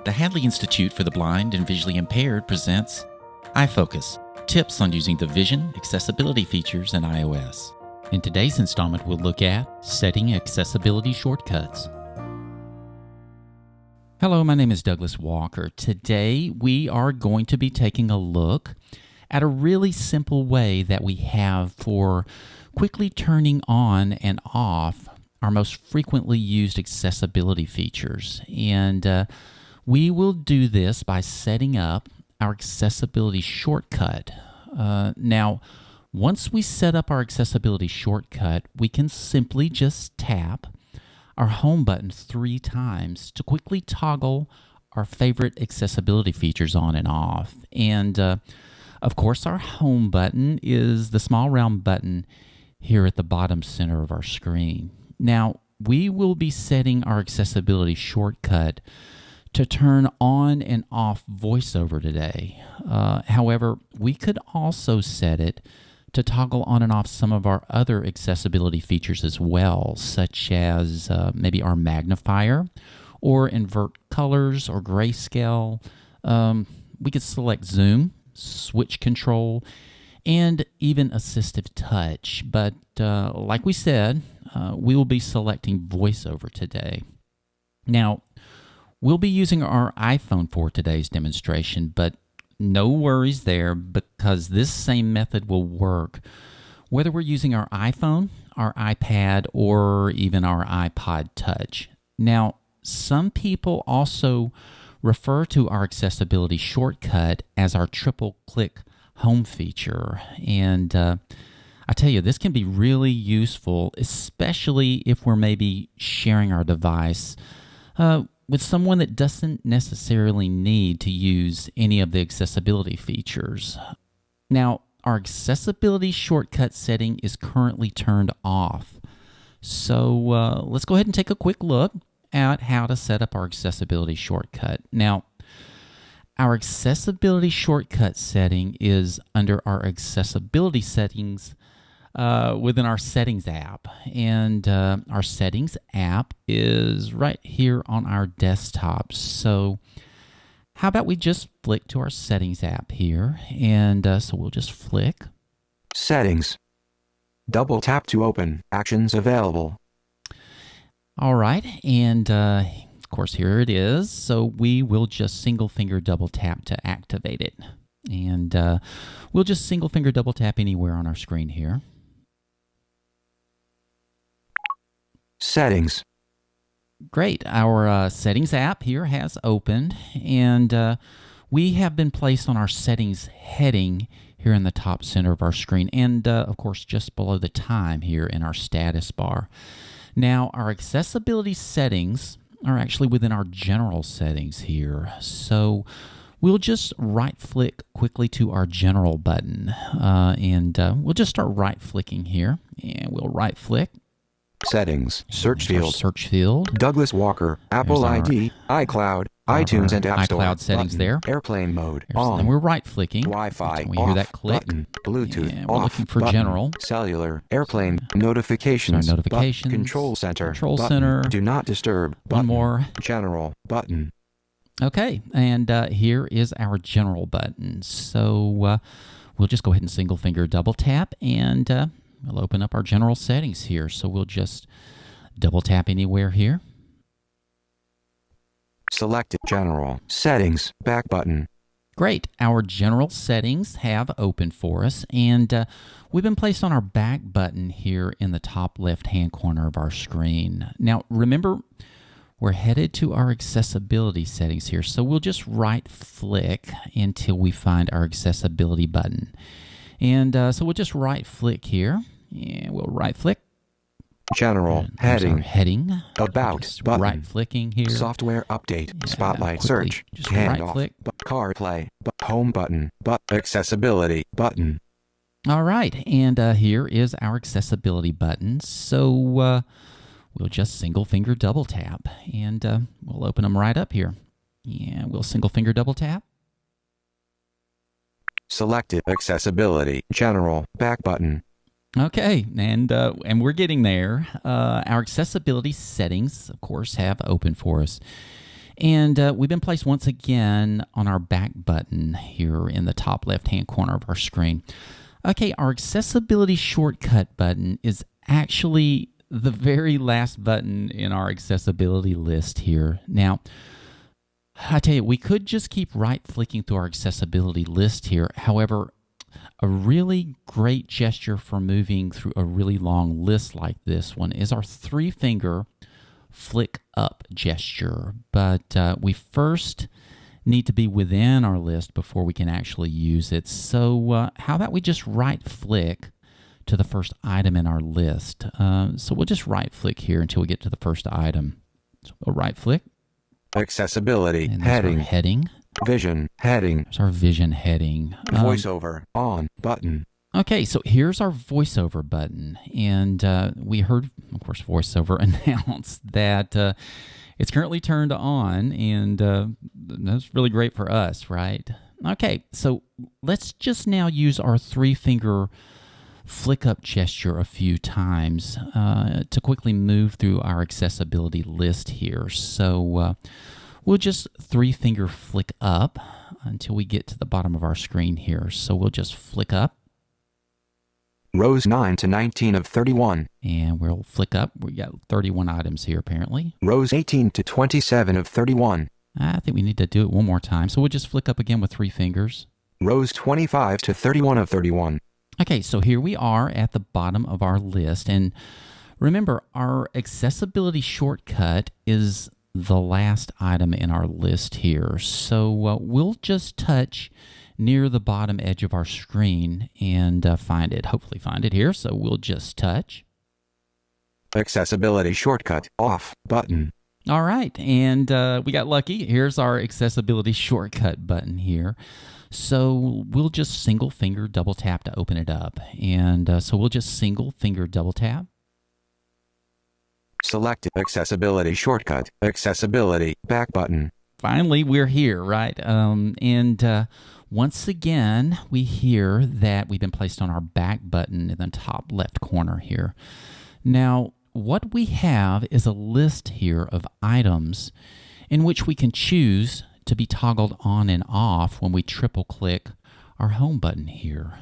The Hadley Institute for the Blind and Visually Impaired presents iFocus, tips on using the vision accessibility features in iOS. In today's installment, we'll look at setting accessibility shortcuts. Hello, my name is Douglas Walker. Today, we are going to be taking a look at a really simple way that we have for quickly turning on and off our most frequently used accessibility features. And we will do this by setting up our accessibility shortcut. Now, once we set up our accessibility shortcut, we can simply just tap our home button 3 times to quickly toggle our favorite accessibility features on and off. And of course, our home button is the small round button here at the bottom center of our screen. Now, we will be setting our accessibility shortcut to turn on and off VoiceOver today. However, we could also set it to toggle on and off some of our other accessibility features as well, such as maybe our magnifier, or invert colors, or grayscale. We could select zoom, switch control, and even assistive touch. But like we said, we will be selecting VoiceOver today. Now, we'll be using our iPhone for today's demonstration, but no worries there, because this same method will work whether we're using our iPhone, our iPad, or even our iPod Touch. Now, some people also refer to our accessibility shortcut as our triple-click home feature. And I tell you, this can be really useful, especially if we're maybe sharing our device with someone that doesn't necessarily need to use any of the accessibility features. Now, our accessibility shortcut setting is currently turned off. So let's go ahead and take a quick look at how to set up our accessibility shortcut. Now, our accessibility shortcut setting is under our accessibility settings within our Settings app. And our Settings app is right here on our desktop. So how about we just flick to our Settings app here. And so we'll just flick. Settings. Double tap to open. Actions available. All right. And of course, here it is. So we will just single finger double tap to activate it. And we'll just single finger double tap anywhere on our screen here. Settings. Great. Our Settings app here has opened, and we have been placed on our Settings heading here in the top center of our screen, and of course just below the time here in our status bar. Now, our accessibility settings are actually within our general settings here, so we'll just right-flick quickly to our general button, and we'll just start right-flicking here, and we'll right-flick. Settings. Search field. Search field. Douglas Walker. Apple ID. iCloud. iTunes and App Store. iCloud settings button. there. Airplane mode. On. And we're right-flicking. Wi-Fi. We hear that click. Button. Bluetooth. And we're off. looking for button. general. Cellular. Airplane. Notifications. Notifications. Control center. Control button. center. Do not disturb. One button. more. General. Button. Okay, and here is our general button. So we'll just go ahead and single finger double tap, and we'll open up our general settings here. So we'll just double tap anywhere here. Selected. General. Settings. Back button. Great. Our general settings have opened for us, and we've been placed on our back button here in the top left-hand corner of our screen. Now, remember, we're headed to our accessibility settings here, so we'll just right-flick until we find our accessibility button. And so we'll just right-flick here, and we'll right-flick. General. Heading. Heading. About. Just button. right-flicking here. Software update. Yeah, Spotlight quickly, search. just Handoff. right-click. CarPlay. Home button. Accessibility button. All right, and here is our accessibility button. So we'll just single finger double tap, and we'll open them right up here. Yeah, we'll single finger double tap. Selected. Accessibility. General. Back button. Okay, and we're getting there. Our accessibility settings, of course, have opened for us. And we've been placed once again on our back button here in the top left-hand corner of our screen. Okay, our accessibility shortcut button is actually the very last button in our accessibility list here. Now, I tell you, we could just keep right-flicking through our accessibility list here. However, a really great gesture for moving through a really long list like this one is our three-finger flick up gesture. But we first need to be within our list before we can actually use it. So how about we just right-flick to the first item in our list? So we'll just right-flick here until we get to the first item. So we'll right-flick. Accessibility And heading. Heading. Vision heading. There's our vision heading. Voiceover on button. Okay, so here's our voiceover button. And we heard, of course, voiceover announce that it's currently turned on, and that's really great for us, right? Okay, so let's just now use our three-finger flick up gesture a few times to quickly move through our accessibility list here. So we'll just three-finger flick up until we get to the bottom of our screen here. So we'll just flick up. Rows 9 to 19 of 31. And we'll flick up. We got 31 items here, apparently. Rows 18 to 27 of 31. I think we need to do it one more time. So we'll just flick up again with three fingers. Rows 25 to 31 of 31. Okay, so here we are at the bottom of our list. And remember, our accessibility shortcut is the last item in our list here. So we'll just touch near the bottom edge of our screen and hopefully find it here. So we'll just touch. Accessibility shortcut off button. All right, and we got lucky. Here's our accessibility shortcut button here. So we'll just single finger double tap to open it up. And so we'll just single finger double tap. Selected accessibility shortcut, accessibility back button. Finally, we're here, right? Once again, we hear that we've been placed on our back button in the top left corner here. Now, what we have is a list here of items in which we can choose to be toggled on and off when we triple click our home button here.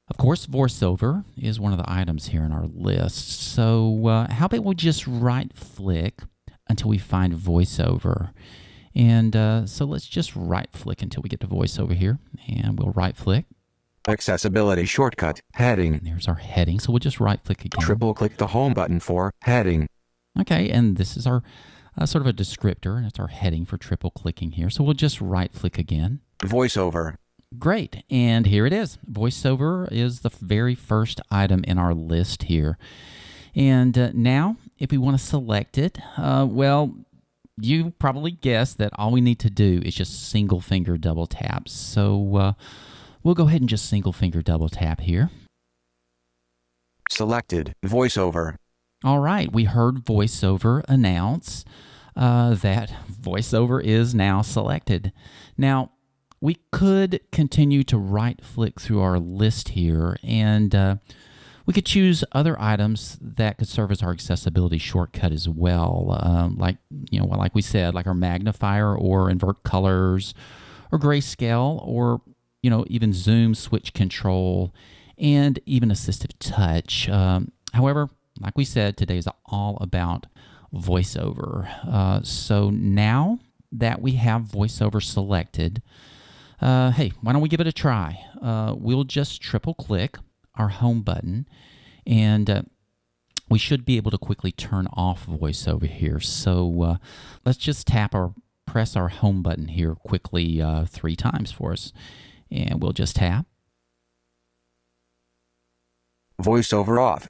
Of course, voiceover is one of the items here in our list. So how about we just right-flick until we find voiceover? And so let's just right-flick until we get to voiceover here. And we'll right-flick. Accessibility shortcut, heading. And there's our heading. So we'll just right-flick again. Triple-click the home button for heading. Okay, and this is our sort of a descriptor, and it's our heading for triple-clicking here. So we'll just right-flick again. Voiceover. Great, and here it is. VoiceOver is the very first item in our list here. And now, if we want to select it, well, you probably guessed that all we need to do is just single finger double tap. So we'll go ahead and just single finger double tap here. Selected, VoiceOver. All right, we heard VoiceOver announce that VoiceOver is now selected. Now, we could continue to right-flick through our list here, and we could choose other items that could serve as our accessibility shortcut as well, like we said, like our magnifier or invert colors, or grayscale, or even zoom, switch control, and even assistive touch. However, like we said, today is all about VoiceOver. So now that we have VoiceOver selected, hey, why don't we give it a try? We'll just triple click our home button, and we should be able to quickly turn off VoiceOver here. So let's just press our home button here quickly 3 times for us, and we'll just tap. VoiceOver off.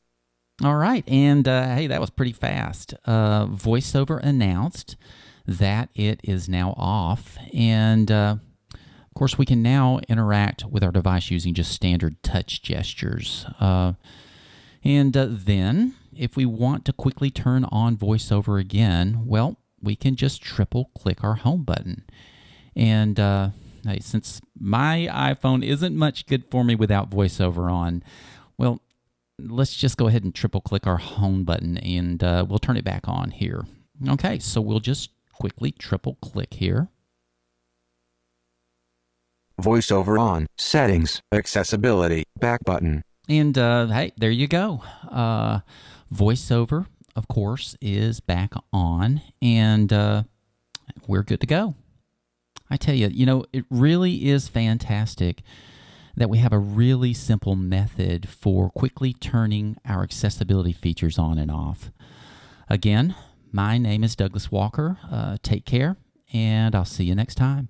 All right, and hey, that was pretty fast. VoiceOver announced that it is now off, and of course, we can now interact with our device using just standard touch gestures. Then, if we want to quickly turn on VoiceOver again, well, we can just triple click our home button. And hey, since my iPhone isn't much good for me without VoiceOver on, well, let's just go ahead and triple click our home button, and we'll turn it back on here. Okay, so we'll just quickly triple click here. VoiceOver on. Settings. Accessibility. Back button. And hey, there you go. VoiceOver, of course, is back on, and we're good to go. I tell you, it really is fantastic that we have a really simple method for quickly turning our accessibility features on and off. Again, my name is Douglas Walker. Take care, and I'll see you next time.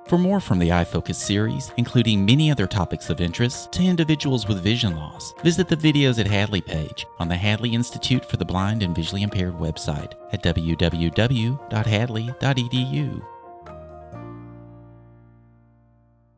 For more from the iFocus series, including many other topics of interest to individuals with vision loss, visit the Videos at Hadley page on the Hadley Institute for the Blind and Visually Impaired website at www.hadley.edu.